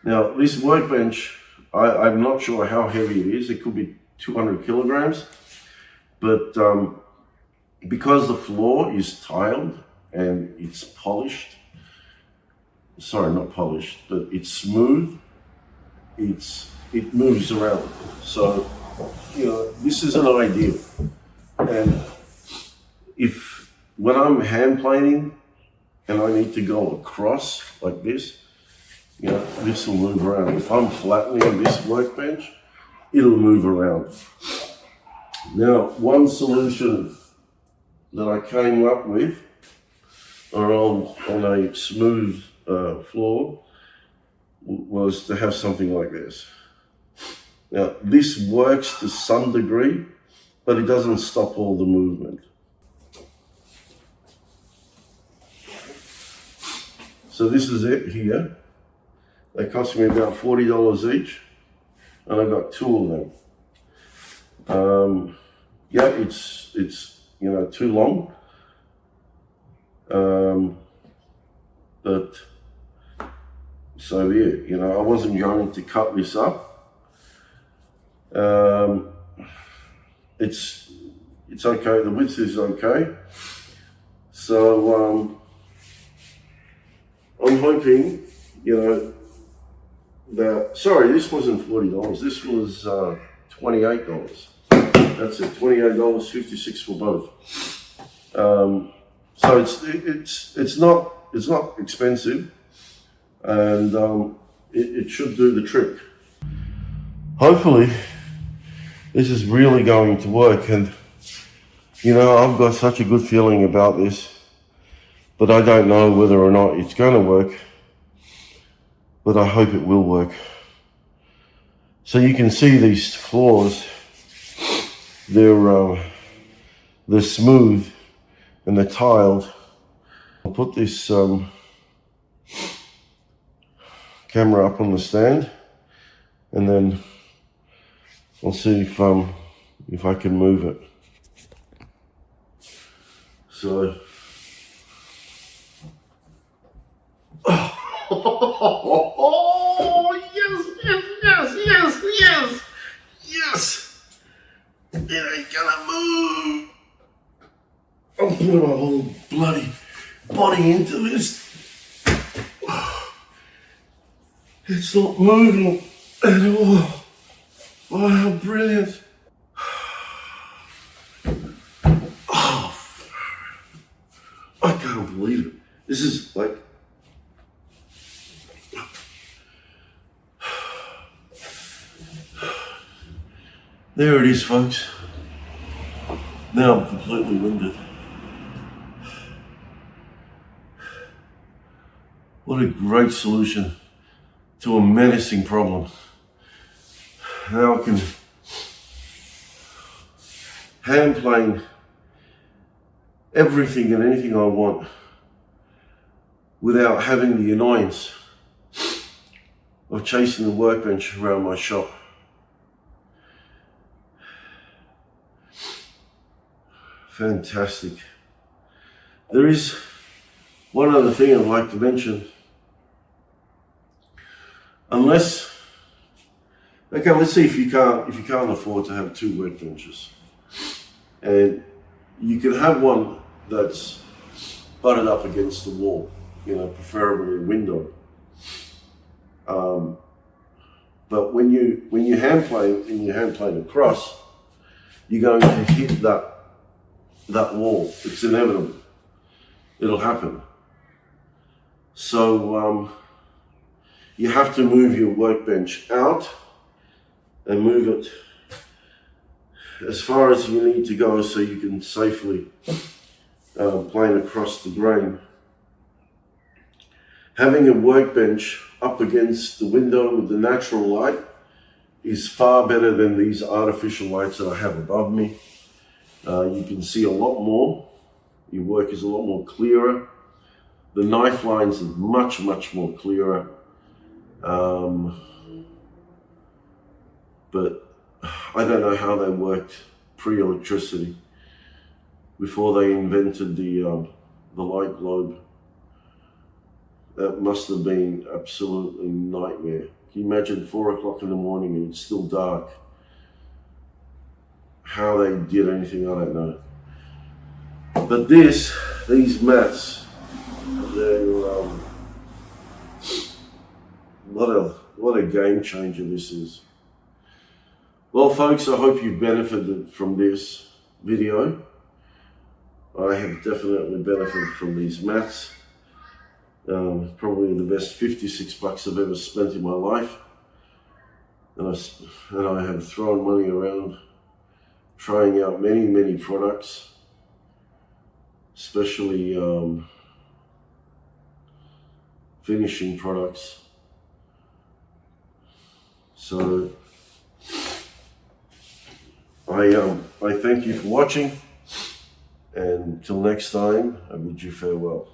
Now this workbench, I'm not sure how heavy it is. It could be 200 kilograms, but because the floor is tiled and it's polished, sorry, not polished, but it's smooth, it moves around. So, this is an ideal. And when I'm hand planing and I need to go across like this, this will move around. If I'm flattening this workbench, it'll move around. Now, one solution that I came up with on a smooth floor was to have something like this. Now, this works to some degree, but it doesn't stop all the movement. So this is it here. They cost me about $40 each, and I got two of them. Yeah, it's too long, but so yeah, I wasn't going to cut this up. It's okay. The width is okay. So I'm hoping, that, sorry, this wasn't $40. This was $28. That's it, $28.56 for both. So it's not expensive, and it should do the trick. Hopefully, this is really going to work, and I've got such a good feeling about this, but I don't know whether or not it's going to work, but I hope it will work. So you can see these floors, they're smooth and they're tiled. I'll put this camera up on the stand, and then I'll see if I can move it. So, oh yes! It ain't gonna move. I'm putting my whole bloody body into this. It's not moving at all. Oh, how brilliant. Oh, I can't believe it. This is like, there it is, folks. Now I'm completely winded. What a great solution to a menacing problem. Now I can hand plane everything and anything I want without having the annoyance of chasing the workbench around my shop. Fantastic. There is one other thing I'd like to mention. Let's see if you can't afford to have two workbenches, and you can have one that's butted up against the wall, preferably a window. But when you hand plane across, you're going to hit that wall. It's inevitable. It'll happen. So you have to move your workbench out and move it as far as you need to go so you can safely plane across the grain. Having a workbench up against the window with the natural light is far better than these artificial lights that I have above me. You can see a lot more. Your work is a lot more clearer. The knife lines are much more clearer. But I don't know how they worked pre-electricity, before they invented the light globe. That must have been absolutely nightmare. Can you imagine 4 o'clock in the morning and it's still dark? How they did anything, I don't know. But these mats, they're what a game changer this is. Well, folks, I hope you've benefited from this video. I have definitely benefited from these mats. Probably the best 56 bucks I've ever spent in my life. And I have thrown money around trying out many products, especially finishing products. So I thank you for watching, and till next time, I bid you farewell.